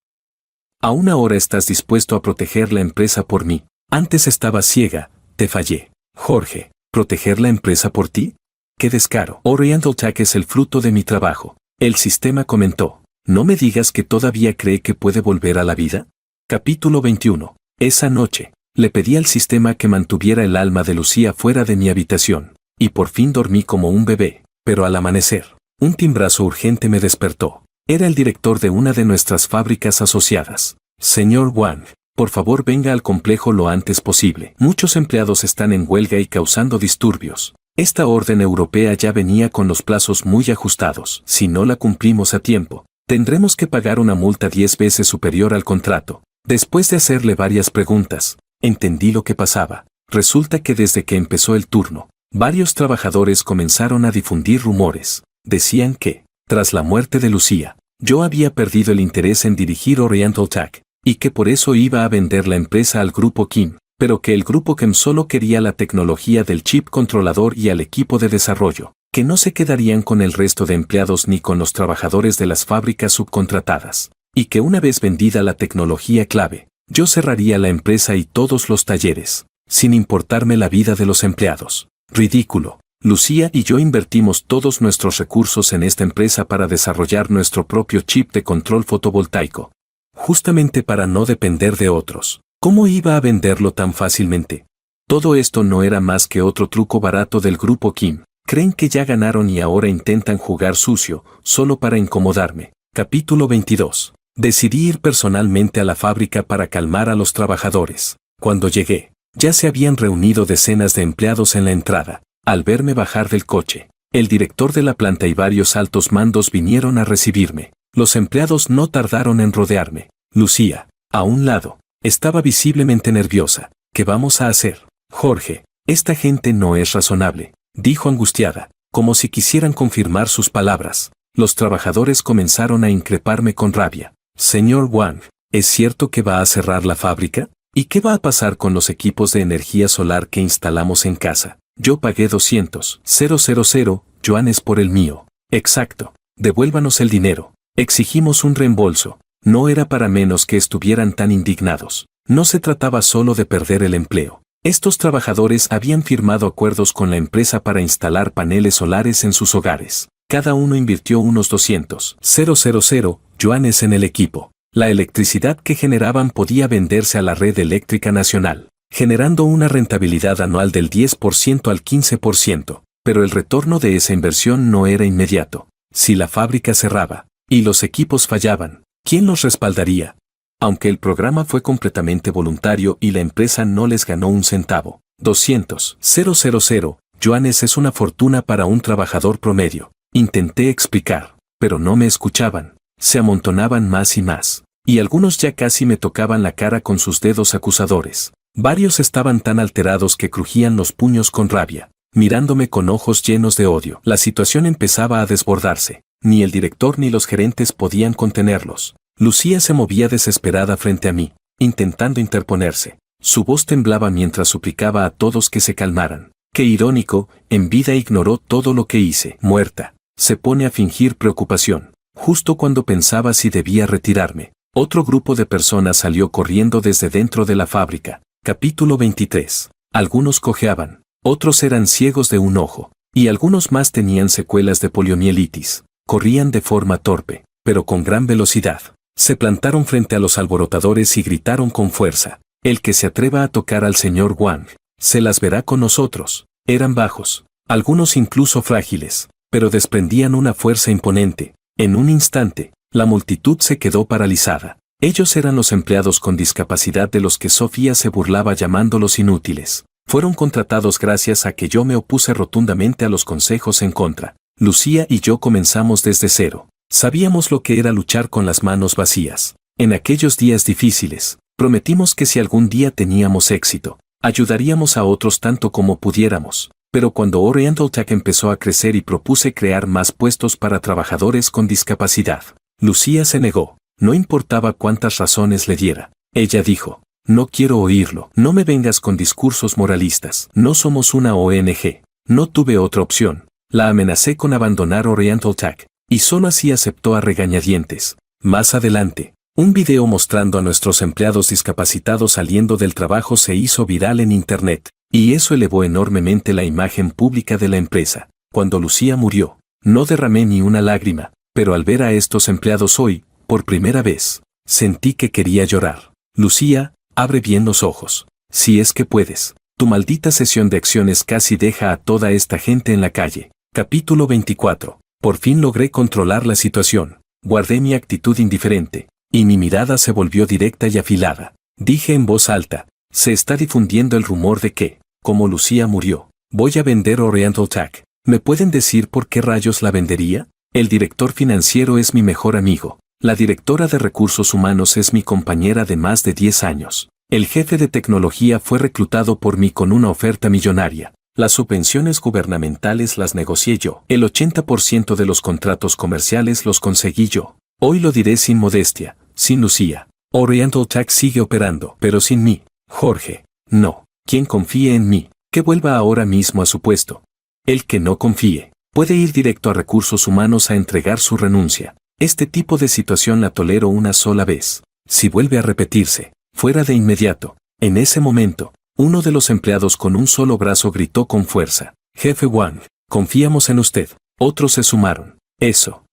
Aún ahora estás dispuesto a proteger la empresa por mí. Antes estaba ciega, te fallé. Jorge, ¿proteger la empresa por ti? ¡Qué descaro! Oriental Tech es el fruto de mi trabajo. El sistema comentó. ¿No me digas que todavía cree que puede volver a la vida? Capítulo 21. Esa noche, le pedí al sistema que mantuviera el alma de Lucía fuera de mi habitación, y por fin dormí como un bebé, pero al amanecer, un timbrazo urgente me despertó. Era el director de una de nuestras fábricas asociadas. Señor Wang, por favor venga al complejo lo antes posible. Muchos empleados están en huelga y causando disturbios. Esta orden europea ya venía con los plazos muy ajustados. Si no la cumplimos a tiempo, tendremos que pagar una multa 10 veces superior al contrato. Después de hacerle varias preguntas, entendí lo que pasaba. Resulta que desde que empezó el turno, varios trabajadores comenzaron a difundir rumores. Decían que, tras la muerte de Lucía, yo había perdido el interés en dirigir Oriental Tech, y que por eso iba a vender la empresa al grupo Kim, pero que el grupo Kim solo quería la tecnología del chip controlador y al equipo de desarrollo, que no se quedarían con el resto de empleados ni con los trabajadores de las fábricas subcontratadas, y que una vez vendida la tecnología clave, yo cerraría la empresa y todos los talleres, sin importarme la vida de los empleados. Ridículo. Lucía y yo invertimos todos nuestros recursos en esta empresa para desarrollar nuestro propio chip de control fotovoltaico, justamente para no depender de otros. ¿Cómo iba a venderlo tan fácilmente? Todo esto no era más que otro truco barato del grupo Kim. Creen que ya ganaron y ahora intentan jugar sucio, solo para incomodarme. Capítulo 22. Decidí ir personalmente a la fábrica para calmar a los trabajadores. Cuando llegué, Ya se habían reunido decenas de empleados en la entrada. Al verme bajar del coche, el director de la planta y varios altos mandos vinieron a recibirme. Los empleados no tardaron en rodearme. Lucía, a un lado, estaba visiblemente nerviosa. ¿Qué vamos a hacer? Jorge, esta gente no es razonable, dijo angustiada, como si quisieran confirmar sus palabras. Los trabajadores comenzaron a increparme con rabia. Señor Wang, ¿es cierto que va a cerrar la fábrica? ¿Y qué va a pasar con los equipos de energía solar que instalamos en casa? Yo pagué 200.000 yuanes por el mío. Exacto. Devuélvanos el dinero. Exigimos un reembolso. No era para menos que estuvieran tan indignados. No se trataba solo de perder el empleo. Estos trabajadores habían firmado acuerdos con la empresa para instalar paneles solares en sus hogares. Cada uno invirtió unos 200.000 yuanes en el equipo. La electricidad que generaban podía venderse a la red eléctrica nacional, generando una rentabilidad anual del 10% al 15%, pero el retorno de esa inversión no era inmediato. Si la fábrica cerraba y los equipos fallaban, ¿quién los respaldaría? Aunque el programa fue completamente voluntario y la empresa no les ganó un centavo, 200.000 yuanes es una fortuna para un trabajador promedio. Intenté explicar, pero no me escuchaban. Se amontonaban más y más, y algunos ya casi me tocaban la cara con sus dedos acusadores. Varios estaban tan alterados que crujían los puños con rabia, mirándome con ojos llenos de odio. La situación empezaba a desbordarse. Ni el director ni los gerentes podían contenerlos. Lucía se movía desesperada frente a mí, intentando interponerse. Su voz temblaba mientras suplicaba a todos que se calmaran. Qué irónico, en vida ignoró todo lo que hice. Muerta, se pone a fingir preocupación. Justo cuando pensaba si debía retirarme, otro grupo de personas salió corriendo desde dentro de la fábrica. Capítulo 23. Algunos cojeaban, otros eran ciegos de un ojo, y algunos más tenían secuelas de poliomielitis. Corrían de forma torpe, pero con gran velocidad. Se plantaron frente a los alborotadores y gritaron con fuerza. El que se atreva a tocar al señor Wang, se las verá con nosotros. Eran bajos, algunos incluso frágiles, pero desprendían una fuerza imponente. En un instante, la multitud se quedó paralizada. Ellos eran los empleados con discapacidad de los que Sofía se burlaba llamándolos inútiles. Fueron contratados gracias a que yo me opuse rotundamente a los consejos en contra. Lucía y yo comenzamos desde cero. Sabíamos lo que era luchar con las manos vacías. En aquellos días difíciles, prometimos que si algún día teníamos éxito, ayudaríamos a otros tanto como pudiéramos. Pero cuando Oriental Tech empezó a crecer y propuse crear más puestos para trabajadores con discapacidad, Lucía se negó, no importaba cuántas razones le diera. Ella dijo, no quiero oírlo, no me vengas con discursos moralistas, no somos una ONG. No tuve otra opción, la amenacé con abandonar Oriental Tech, y solo así aceptó a regañadientes. Más adelante, un video mostrando a nuestros empleados discapacitados saliendo del trabajo se hizo viral en internet. Y eso elevó enormemente la imagen pública de la empresa. Cuando Lucía murió, no derramé ni una lágrima, pero al ver a estos empleados hoy, por primera vez, sentí que quería llorar. Lucía, abre bien los ojos. Si es que puedes. Tu maldita sesión de acciones casi deja a toda esta gente en la calle. Capítulo 24. Por fin logré controlar la situación. Guardé mi actitud indiferente, y mi mirada se volvió directa y afilada. Dije en voz alta, se está difundiendo el rumor de que, como Lucía murió, voy a vender Oriental Tech. ¿Me pueden decir por qué rayos la vendería? El director financiero es mi mejor amigo. La directora de recursos humanos es mi compañera de más de 10 años. El jefe de tecnología fue reclutado por mí con una oferta millonaria. Las subvenciones gubernamentales las negocié yo. El 80% de los contratos comerciales los conseguí yo. Hoy lo diré sin modestia, sin Lucía. Oriental Tech sigue operando, pero sin mí. Jorge, no. Quien confíe en mí, que vuelva ahora mismo a su puesto. El que no confíe, puede ir directo a recursos humanos a entregar su renuncia. Este tipo de situación la tolero una sola vez. Si vuelve a repetirse, fuera de inmediato. En ese momento, uno de los empleados con un solo brazo gritó con fuerza. Jefe Wang, confiamos en usted. Otros se sumaron. Eso.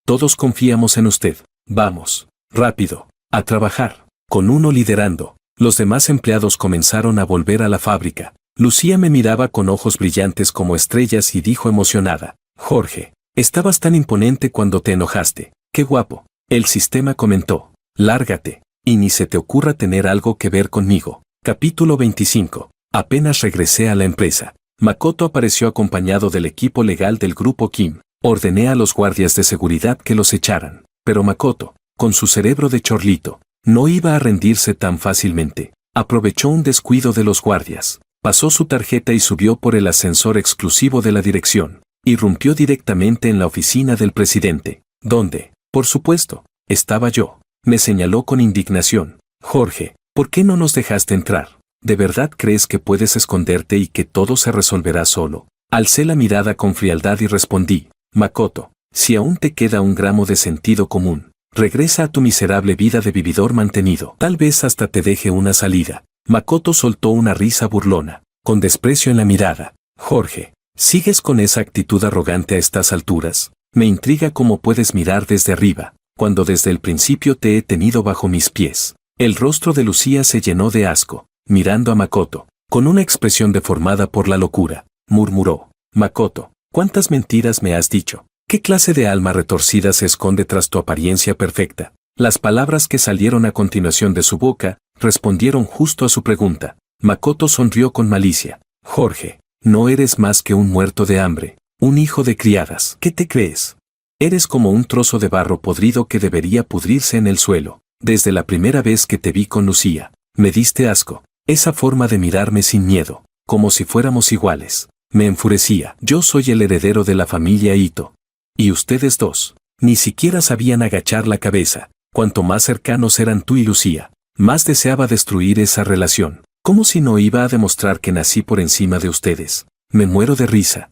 Todos confiamos en usted. Vamos. Rápido. A trabajar. Con uno liderando. Los demás empleados comenzaron a volver a la fábrica. Lucía me miraba con ojos brillantes como estrellas y dijo emocionada. Jorge, estabas tan imponente cuando te enojaste. Qué guapo. El sistema comentó. Lárgate, y ni se te ocurra tener algo que ver conmigo. Capítulo 25. Apenas regresé a la empresa, Makoto apareció acompañado del equipo legal del grupo Kim. Ordené a los guardias de seguridad que los echaran, pero Makoto, con su cerebro de chorlito, no iba a rendirse tan fácilmente. Aprovechó un descuido de los guardias, pasó su tarjeta y subió por el ascensor exclusivo de la dirección. Irrumpió directamente en la oficina del presidente, donde, por supuesto, estaba yo. Me señaló con indignación. Jorge, ¿por qué no nos dejaste entrar? ¿De verdad crees que puedes esconderte y que todo se resolverá solo? Alcé la mirada con frialdad y respondí, Makoto, si aún te queda un gramo de sentido común, regresa a tu miserable vida de vividor mantenido. Tal vez hasta te deje una salida. Makoto soltó una risa burlona, con desprecio en la mirada. Jorge, ¿sigues con esa actitud arrogante a estas alturas? Me intriga cómo puedes mirar desde arriba, cuando desde el principio te he tenido bajo mis pies. El rostro de Lucía se llenó de asco, mirando a Makoto, con una expresión deformada por la locura. Murmuró, Makoto, ¿cuántas mentiras me has dicho? ¿Qué clase de alma retorcida se esconde tras tu apariencia perfecta? Las palabras que salieron a continuación de su boca respondieron justo a su pregunta. Makoto sonrió con malicia. Jorge, no eres más que un muerto de hambre, un hijo de criadas. ¿Qué te crees? Eres como un trozo de barro podrido que debería pudrirse en el suelo. Desde la primera vez que te vi con Lucía, me diste asco. Esa forma de mirarme sin miedo, como si fuéramos iguales, me enfurecía. Yo soy el heredero de la familia Ito. Y ustedes dos, ni siquiera sabían agachar la cabeza. Cuanto más cercanos eran tú y Lucía, más deseaba destruir esa relación. Como si no iba a demostrar que nací por encima de ustedes. Me muero de risa.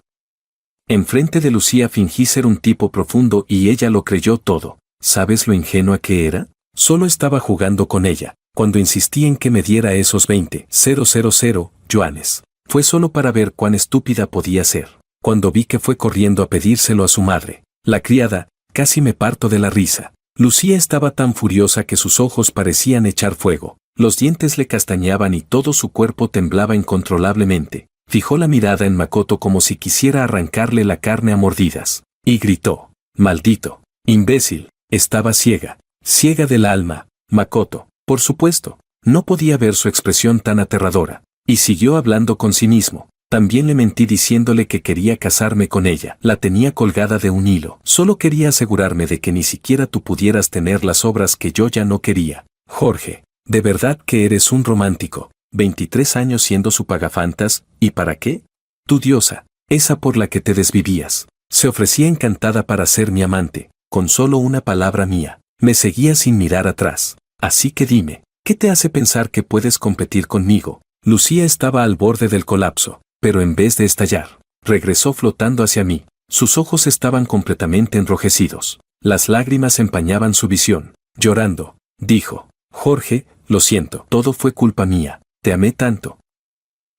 Enfrente de Lucía fingí ser un tipo profundo y ella lo creyó todo. ¿Sabes lo ingenua que era? Solo estaba jugando con ella, cuando insistí en que me diera esos 20,000 yuanes. Fue solo para ver cuán estúpida podía ser. Cuando vi que fue corriendo a pedírselo a su madre, la criada, casi me parto de la risa. Lucía estaba tan furiosa que sus ojos parecían echar fuego, los dientes le castañaban y todo su cuerpo temblaba incontrolablemente. Fijó la mirada en Makoto como si quisiera arrancarle la carne a mordidas, y gritó, maldito, imbécil, estaba ciega, ciega del alma. Makoto, por supuesto, no podía ver su expresión tan aterradora, y siguió hablando con sí mismo. También le mentí diciéndole que quería casarme con ella. La tenía colgada de un hilo. Solo quería asegurarme de que ni siquiera tú pudieras tener las obras que yo ya no quería. Jorge, de verdad que eres un romántico. 23 años siendo su pagafantas, ¿y para qué? Tu diosa, esa por la que te desvivías, se ofrecía encantada para ser mi amante, con solo una palabra mía. Me seguía sin mirar atrás. Así que dime, ¿qué te hace pensar que puedes competir conmigo? Lucía estaba al borde del colapso. Pero en vez de estallar, regresó flotando hacia mí. Sus ojos estaban completamente enrojecidos. Las lágrimas empañaban su visión. Llorando, dijo, Jorge, lo siento, todo fue culpa mía. Te amé tanto.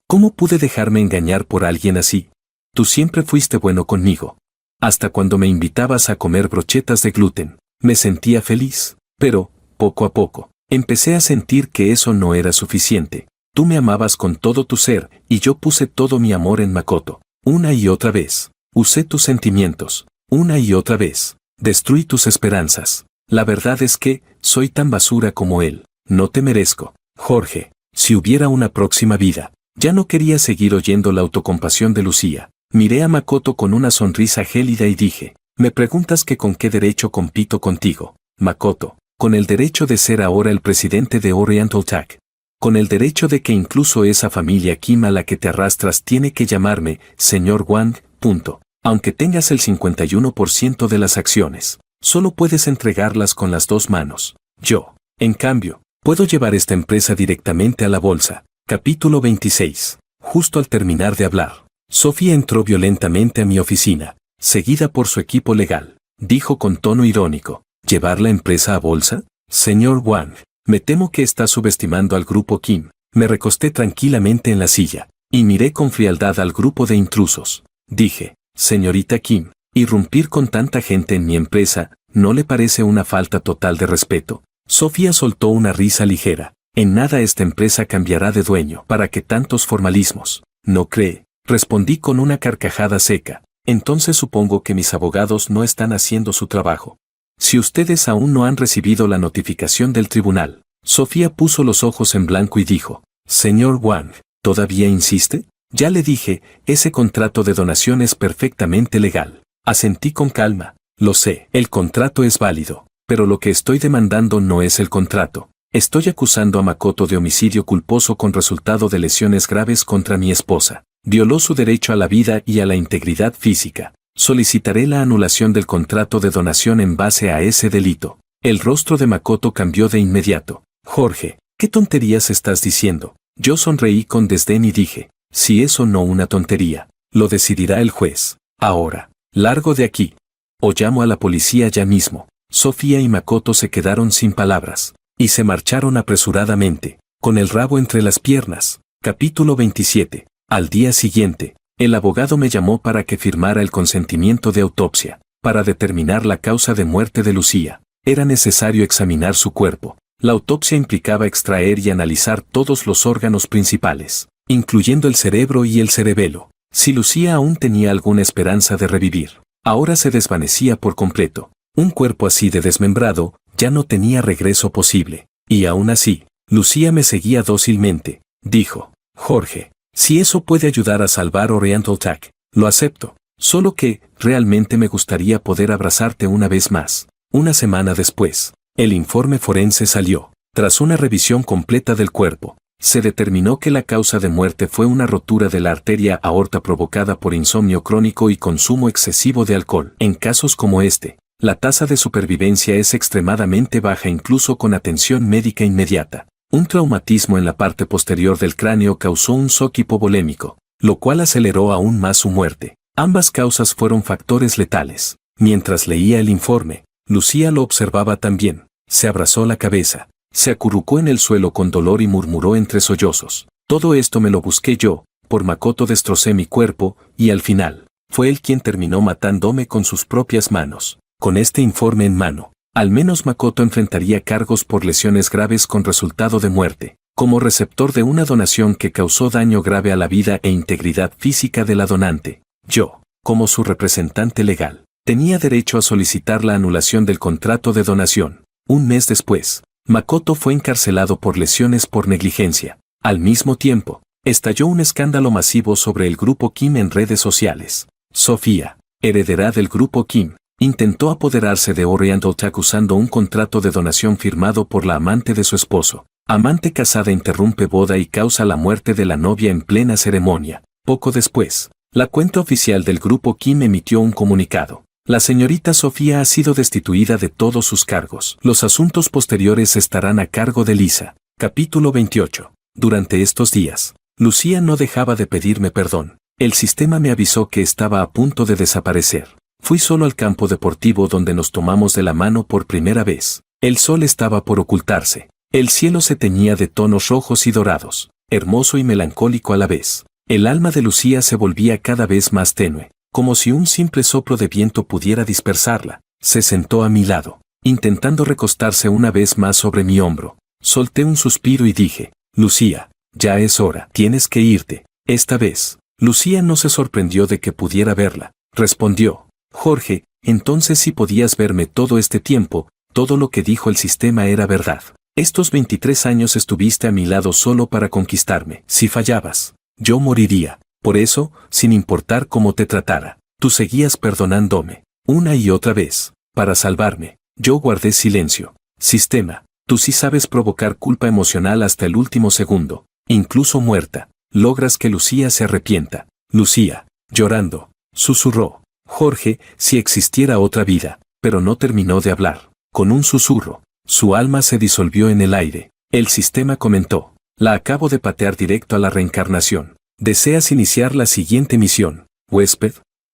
¿Cómo pude dejarme engañar por alguien así? Tú siempre fuiste bueno conmigo. Hasta cuando me invitabas a comer brochetas de gluten, me sentía feliz. Pero, poco a poco, empecé a sentir que eso no era suficiente. Tú me amabas con todo tu ser, y yo puse todo mi amor en Makoto. Una y otra vez. Usé tus sentimientos. Una y otra vez. Destruí tus esperanzas. La verdad es que, soy tan basura como él. No te merezco. Jorge, si hubiera una próxima vida. Ya no quería seguir oyendo la autocompasión de Lucía. Miré a Makoto con una sonrisa gélida y dije, ¿me preguntas que con qué derecho compito contigo? Makoto, con el derecho de ser ahora el presidente de Oriental Tech. Con el derecho de que incluso esa familia Kim a la que te arrastras tiene que llamarme señor Wang, punto. Aunque tengas el 51% de las acciones, solo puedes entregarlas con las dos manos. Yo, en cambio, puedo llevar esta empresa directamente a la bolsa. Capítulo 26. Justo al terminar de hablar, Sofía entró violentamente a mi oficina, seguida por su equipo legal. Dijo con tono irónico, ¿llevar la empresa a bolsa? Señor Wang, me temo que está subestimando al grupo Kim. Me recosté tranquilamente en la silla, y miré con frialdad al grupo de intrusos. Dije, señorita Kim, irrumpir con tanta gente en mi empresa, ¿no le parece una falta total de respeto? Sofía soltó una risa ligera. En nada esta empresa cambiará de dueño. ¿Para qué tantos formalismos? ¿No cree? Respondí con una carcajada seca. Entonces supongo que mis abogados no están haciendo su trabajo. Si ustedes aún no han recibido la notificación del tribunal. Sofía puso los ojos en blanco y dijo, Señor Wang, ¿todavía insiste? Ya le dije, ese contrato de donación es perfectamente legal. Asentí con calma. Lo sé, el contrato es válido, pero lo que estoy demandando no es el contrato. Estoy acusando a Makoto de homicidio culposo con resultado de lesiones graves contra mi esposa. Violó su derecho a la vida y a la integridad física. Solicitaré la anulación del contrato de donación en base a ese delito. El rostro de Makoto cambió de inmediato. Jorge, ¿qué tonterías estás diciendo? Yo sonreí con desdén y dije, si eso no una tontería, lo decidirá el juez. Ahora, largo de aquí. O llamo a la policía ya mismo. Sofía y Makoto se quedaron sin palabras, y se marcharon apresuradamente, con el rabo entre las piernas. Capítulo 27. Al día siguiente, el abogado me llamó para que firmara el consentimiento de autopsia, para determinar la causa de muerte de Lucía. Era necesario examinar su cuerpo. La autopsia implicaba extraer y analizar todos los órganos principales, incluyendo el cerebro y el cerebelo. Si Lucía aún tenía alguna esperanza de revivir, ahora se desvanecía por completo. Un cuerpo así de desmembrado ya no tenía regreso posible. Y aún así, Lucía me seguía dócilmente. Dijo, Jorge, si eso puede ayudar a salvar Oriental Tack, lo acepto. Solo que, realmente me gustaría poder abrazarte una vez más. Una semana después, el informe forense salió. Tras una revisión completa del cuerpo, se determinó que la causa de muerte fue una rotura de la arteria aorta provocada por insomnio crónico y consumo excesivo de alcohol. En casos como este, la tasa de supervivencia es extremadamente baja incluso con atención médica inmediata. Un traumatismo en la parte posterior del cráneo causó un shock hipovolémico, lo cual aceleró aún más su muerte. Ambas causas fueron factores letales. Mientras leía el informe, Lucía lo observaba también. Se abrazó la cabeza, se acurrucó en el suelo con dolor y murmuró entre sollozos. Todo esto me lo busqué yo, por Makoto destrocé mi cuerpo, y al final, fue él quien terminó matándome con sus propias manos. Con este informe en mano, al menos Makoto enfrentaría cargos por lesiones graves con resultado de muerte, como receptor de una donación que causó daño grave a la vida e integridad física de la donante. Yo, como su representante legal, tenía derecho a solicitar la anulación del contrato de donación. Un mes después, Makoto fue encarcelado por lesiones por negligencia. Al mismo tiempo, estalló un escándalo masivo sobre el grupo Kim en redes sociales. Sofía, heredera del grupo Kim, intentó apoderarse de Oriental Tack usando un contrato de donación firmado por la amante de su esposo. Amante casada interrumpe boda y causa la muerte de la novia en plena ceremonia. Poco después, la cuenta oficial del grupo Kim emitió un comunicado. La señorita Sofía ha sido destituida de todos sus cargos. Los asuntos posteriores estarán a cargo de Lisa. Capítulo 28. Durante estos días, Lucía no dejaba de pedirme perdón. El sistema me avisó que estaba a punto de desaparecer. Fui solo al campo deportivo donde nos tomamos de la mano por primera vez. El sol estaba por ocultarse. El cielo se teñía de tonos rojos y dorados, hermoso y melancólico a la vez. El alma de Lucía se volvía cada vez más tenue, como si un simple soplo de viento pudiera dispersarla. Se sentó a mi lado, intentando recostarse una vez más sobre mi hombro. Solté un suspiro y dije, Lucía, ya es hora, tienes que irte. Esta vez, Lucía no se sorprendió de que pudiera verla. Respondió, Jorge, entonces si podías verme todo este tiempo, todo lo que dijo el sistema era verdad. Estos 23 años estuviste a mi lado solo para conquistarme. Si fallabas, yo moriría. Por eso, sin importar cómo te tratara, tú seguías perdonándome, una y otra vez, para salvarme. Yo guardé silencio. Sistema, tú sí sabes provocar culpa emocional hasta el último segundo, incluso muerta. Logras que Lucía se arrepienta. Lucía, llorando, susurró. Jorge, si existiera otra vida, pero no terminó de hablar. Con un susurro, su alma se disolvió en el aire. El sistema comentó, la acabo de patear directo a la reencarnación. ¿Deseas iniciar la siguiente misión, huésped?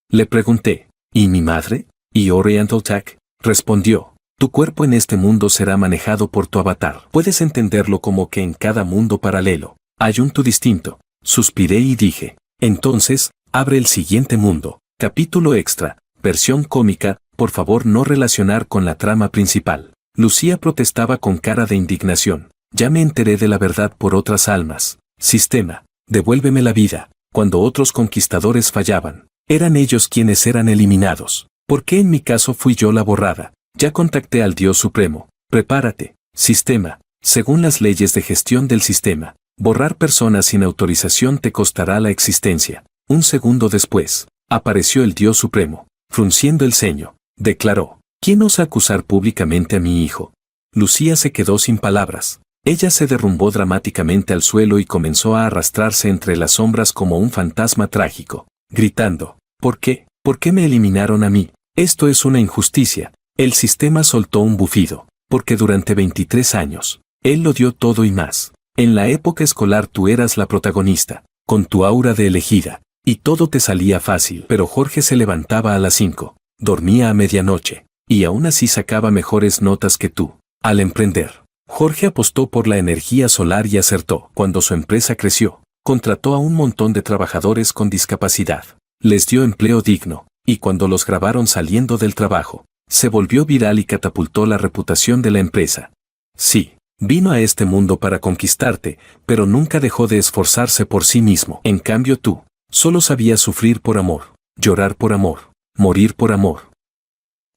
Le pregunté, ¿y mi madre? ¿Y Oriental Tack? Respondió, tu cuerpo en este mundo será manejado por tu avatar. Puedes entenderlo como que en cada mundo paralelo hay un tú distinto. Suspiré y dije, entonces, abre el siguiente mundo. Capítulo extra, versión cómica, por favor no relacionar con la trama principal. Lucía protestaba con cara de indignación. Ya me enteré de la verdad por otras almas. Sistema, devuélveme la vida. Cuando otros conquistadores fallaban, eran ellos quienes eran eliminados. ¿Por qué en mi caso fui yo la borrada? Ya contacté al Dios Supremo. Prepárate, sistema. Según las leyes de gestión del sistema, Borrar personas sin autorización te costará la existencia. Un segundo después, apareció el Dios Supremo, frunciendo el ceño, declaró: ¿Quién osa acusar públicamente a mi hijo? Lucía se quedó sin palabras. Ella se derrumbó dramáticamente al suelo y comenzó a arrastrarse entre las sombras como un fantasma trágico, gritando: ¿Por qué? ¿Por qué me eliminaron a mí? Esto es una injusticia. El sistema soltó un bufido, porque durante 23 años, él lo dio todo y más. En la época escolar tú eras la protagonista, con tu aura de elegida, y todo te salía fácil. Pero Jorge se levantaba a las 5, dormía a medianoche, y aún así sacaba mejores notas que tú. Al emprender, Jorge apostó por la energía solar y acertó. Cuando su empresa creció, contrató a un montón de trabajadores con discapacidad. Les dio empleo digno, y cuando los grabaron saliendo del trabajo, se volvió viral y catapultó la reputación de la empresa. Sí, vino a este mundo para conquistarte, pero nunca dejó de esforzarse por sí mismo. En cambio tú, solo sabías sufrir por amor, llorar por amor, morir por amor.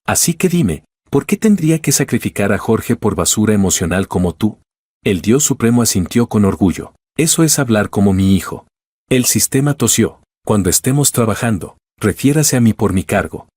Así que dime, ¿por qué tendría que sacrificar a Jorge por basura emocional como tú? El Dios Supremo asintió con orgullo. Eso es hablar como mi hijo. El sistema tosió. Cuando estemos trabajando, refiérase a mí por mi cargo.